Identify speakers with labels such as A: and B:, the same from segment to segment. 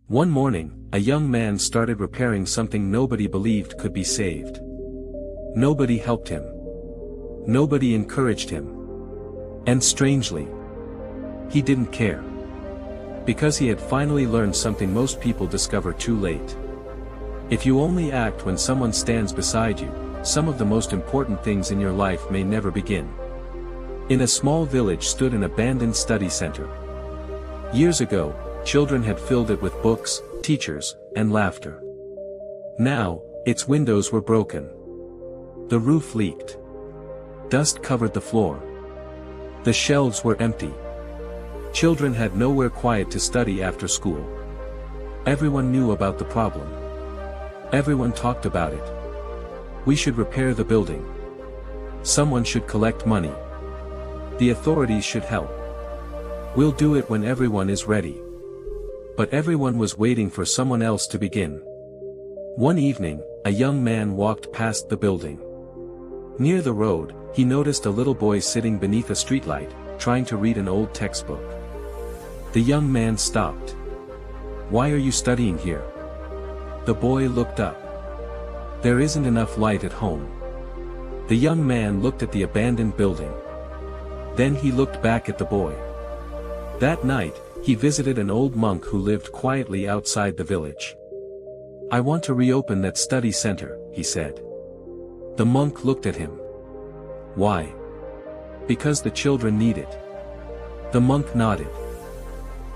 A: One morning, a young man started repairing something nobody believed could be saved. Nobody helped him. Nobody encouraged him. And strangely, he didn't care. Because he had finally learned something most people discover too late. If you only act when someone stands beside you, some of the most important things in your life may never begin. In a small village stood an abandoned study center. Years ago, children had filled it with books, teachers, and laughter. Now, its windows were broken. The roof leaked. Dust covered the floor. The shelves were empty. Children had nowhere quiet to study after school. Everyone knew about the problem. Everyone talked about it. We should repair the building. Someone should collect money. The authorities should help. We'll do it when everyone is ready. But everyone was waiting for someone else to begin. One evening, a young man walked past the building. Near the road, he noticed a little boy sitting beneath a streetlight, trying to read an old textbook. The young man stopped. "Why are you studying here?" The boy looked up. "There isn't enough light at home." The young man looked at the abandoned building. Then he looked back at the boy. That night, he visited an old monk who lived quietly outside the village. "I want to reopen that study center," he said. The monk looked at him. "Why?" "Because the children need it." The monk nodded.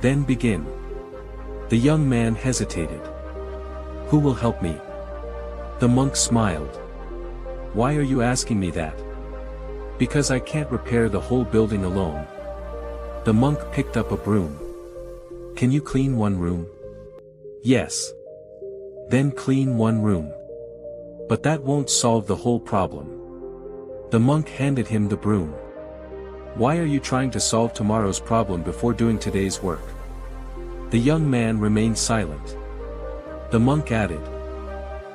A: "Then begin." The young man hesitated. "Who will help me?" The monk smiled. "Why are you asking me that?" "Because I can't repair the whole building alone." The monk picked up a broom. "Can you clean one room?" "Yes." "Then clean one room." "But that won't solve the whole problem." The monk handed him the broom. "Why are you trying to solve tomorrow's problem before doing today's work?" The young man remained silent. The monk added,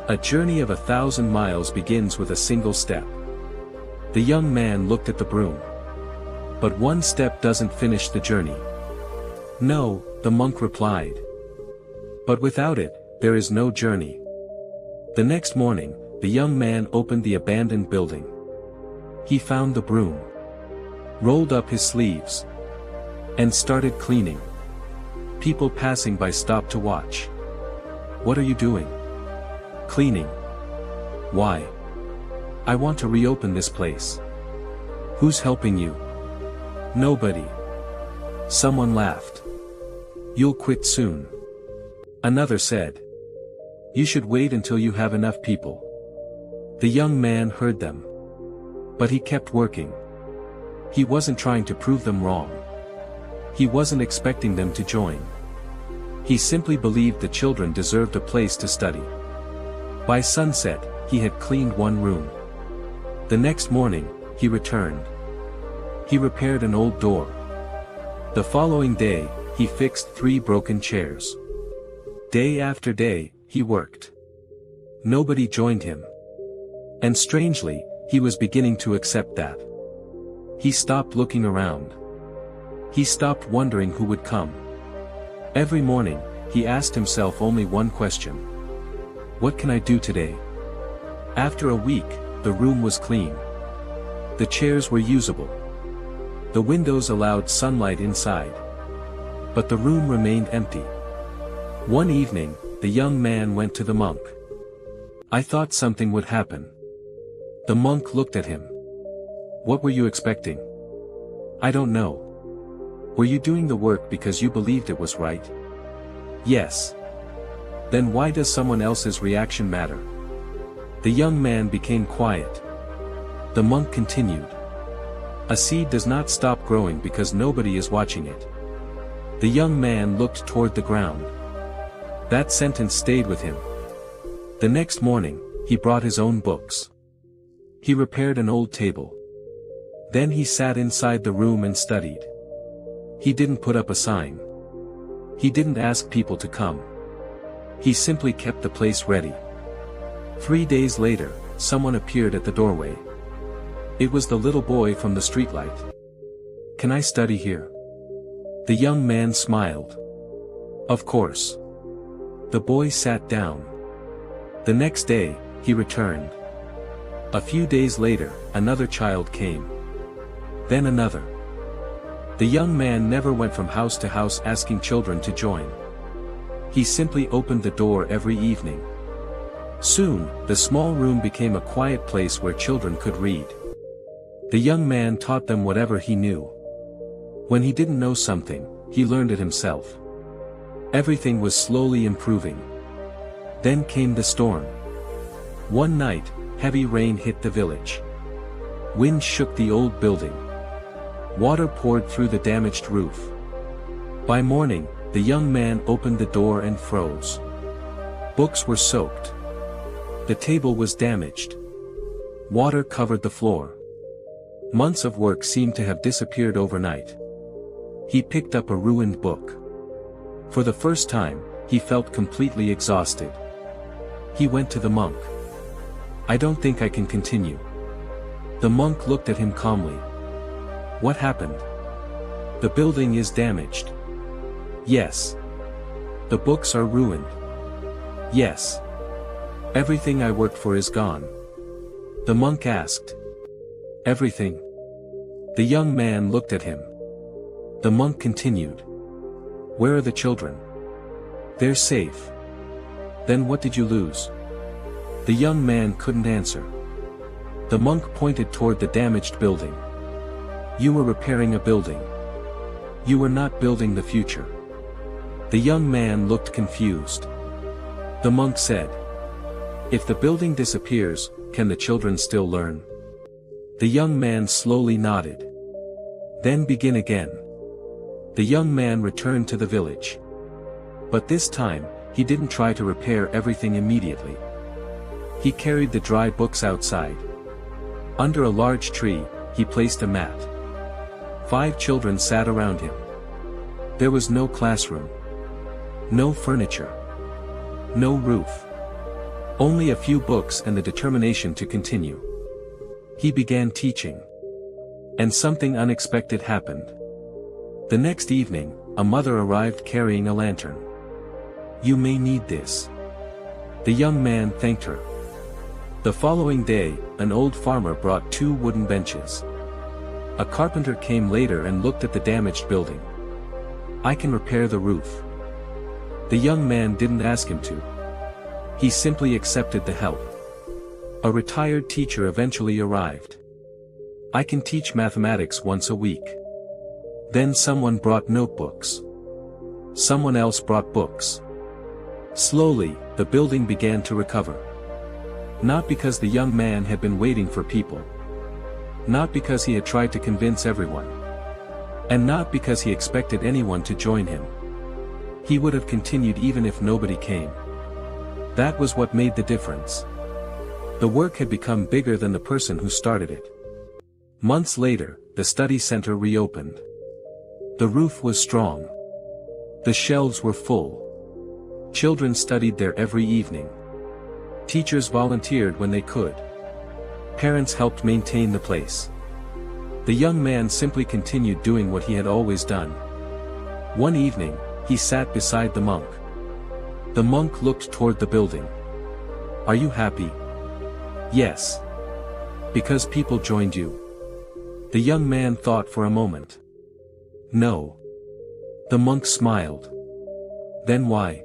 A: "A journey of 1,000 miles begins with a single step." The young man looked at the broom. "But one step doesn't finish the journey." "No," the monk replied. "But without it, there is no journey." The next morning, the young man opened the abandoned building. He found the broom, rolled up his sleeves, and started cleaning. People passing by stopped to watch. "What are you doing?" "Cleaning." "Why?" "I want to reopen this place." "Who's helping you?" "Nobody." Someone laughed. "You'll quit soon." Another said, "You should wait until you have enough people." The young man heard them. But he kept working. He wasn't trying to prove them wrong. He wasn't expecting them to join. He simply believed the children deserved a place to study. By sunset, he had cleaned one room. The next morning, he returned. He repaired an old door. The following day, he fixed 3 broken chairs. Day after day, he worked. Nobody joined him. And strangely, he was beginning to accept that. He stopped looking around. He stopped wondering who would come. Every morning, he asked himself only one question. What can I do today? After a week, the room was clean. The chairs were usable. The windows allowed sunlight inside. But the room remained empty. One evening, the young man went to the monk. I thought something would happen. The monk looked at him. What were you expecting? I don't know. Were you doing the work because you believed it was right? Yes. Then why does someone else's reaction matter? The young man became quiet. The monk continued. A seed does not stop growing because nobody is watching it. The young man looked toward the ground. That sentence stayed with him. The next morning, he brought his own books. He repaired an old table. Then he sat inside the room and studied. He didn't put up a sign. He didn't ask people to come. He simply kept the place ready. 3 days later, someone appeared at the doorway. It was the little boy from the streetlight. Can I study here? The young man smiled. Of course. The boy sat down. The next day, he returned. A few days later, another child came. Then another. The young man never went from house to house asking children to join. He simply opened the door every evening. Soon, the small room became a quiet place where children could read. The young man taught them whatever he knew. When he didn't know something, he learned it himself. Everything was slowly improving. Then came the storm. One night, heavy rain hit the village. Wind shook the old building. Water poured through the damaged roof. By morning, the young man opened the door and froze. Books were soaked. The table was damaged. Water covered the floor. Months of work seemed to have disappeared overnight. He picked up a ruined book. For the first time, he felt completely exhausted. He went to the monk. "I don't think I can continue." The monk looked at him calmly. "What happened?" "The building is damaged." "Yes." "The books are ruined." "Yes." "Everything I worked for is gone." The monk asked. "Everything?" The young man looked at him. The monk continued. "Where are the children?" "They're safe." "Then what did you lose?" The young man couldn't answer. The monk pointed toward the damaged building. "You were repairing a building. You were not building the future." The young man looked confused. The monk said, "If the building disappears, can the children still learn?" The young man slowly nodded. "Then begin again." The young man returned to the village. But this time, he didn't try to repair everything immediately. He carried the dry books outside. Under a large tree, he placed a mat. 5 children sat around him. There was no classroom. No furniture. No roof. Only a few books and the determination to continue. He began teaching. And something unexpected happened. The next evening, a mother arrived carrying a lantern. "You may need this." The young man thanked her. The following day, an old farmer brought 2 wooden benches. A carpenter came later and looked at the damaged building. "I can repair the roof." The young man didn't ask him to. He simply accepted the help. A retired teacher eventually arrived. "I can teach mathematics once a week." Then someone brought notebooks. Someone else brought books. Slowly, the building began to recover. Not because the young man had been waiting for people. Not because he had tried to convince everyone. And not because he expected anyone to join him. He would have continued even if nobody came. That was what made the difference. The work had become bigger than the person who started it. Months later, the study center reopened. The roof was strong. The shelves were full. Children studied there every evening. Teachers volunteered when they could. Parents helped maintain the place. The young man simply continued doing what he had always done. One evening, he sat beside the monk. The monk looked toward the building. "Are you happy?" "Yes." "Because people joined you?" The young man thought for a moment. "No." The monk smiled. "Then why?"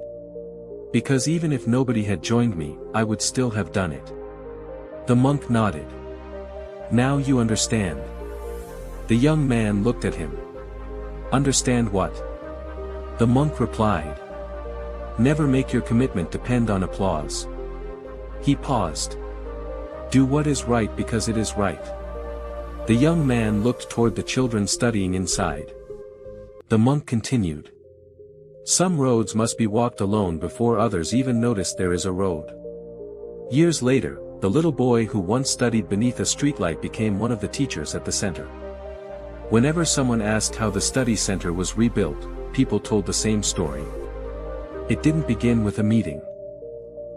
A: "Because even if nobody had joined me, I would still have done it." The monk nodded. "Now you understand." The young man looked at him. "Understand what?" The monk replied. "Never make your commitment depend on applause." He paused. "Do what is right because it is right." The young man looked toward the children studying inside. The monk continued. "Some roads must be walked alone before others even notice there is a road." Years later, the little boy who once studied beneath a streetlight became one of the teachers at the center. Whenever someone asked how the study center was rebuilt, people told the same story. It didn't begin with a meeting.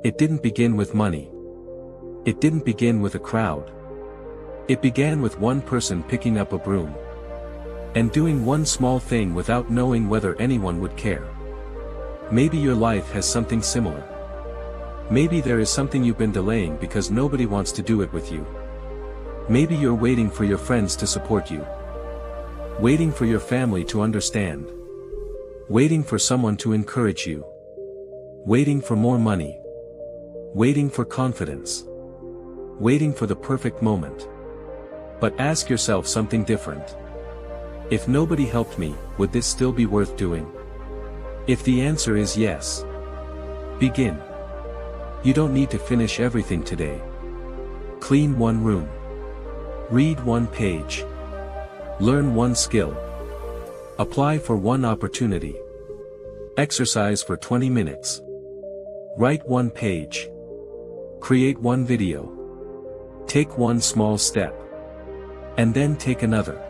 A: It didn't begin with money. It didn't begin with a crowd. It began with one person picking up a broom. And doing one small thing without knowing whether anyone would care. Maybe your life has something similar. Maybe there is something you've been delaying because nobody wants to do it with you. Maybe you're waiting for your friends to support you. Waiting for your family to understand. Waiting for someone to encourage you. Waiting for more money. Waiting for confidence. Waiting for the perfect moment. But ask yourself something different. If nobody helped me, would this still be worth doing? If the answer is yes, begin. You don't need to finish everything today. Clean one room. Read one page. Learn one skill. Apply for one opportunity. Exercise for 20 minutes. Write one page. Create one video. Take one small step. And then take another.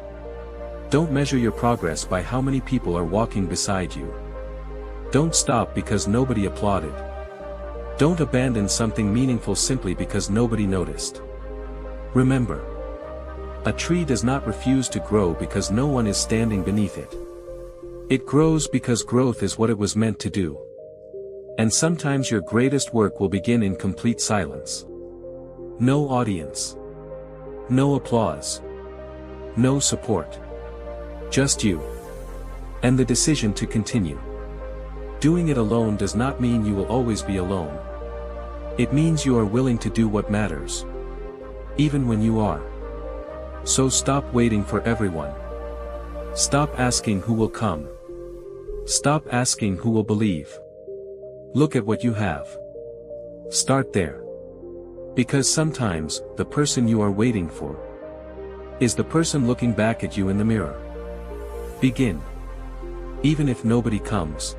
A: Don't measure your progress by how many people are walking beside you. Don't stop because nobody applauded. Don't abandon something meaningful simply because nobody noticed. Remember, a tree does not refuse to grow because no one is standing beneath it. It grows because growth is what it was meant to do. And sometimes your greatest work will begin in complete silence. No audience. No applause. No support. Just you. And the decision to continue. Doing it alone does not mean you will always be alone. It means you are willing to do what matters. Even when you are. So stop waiting for everyone. Stop asking who will come. Stop asking who will believe. Look at what you have. Start there. Because sometimes, the person you are waiting for is the person looking back at you in the mirror. Begin. Even if nobody comes.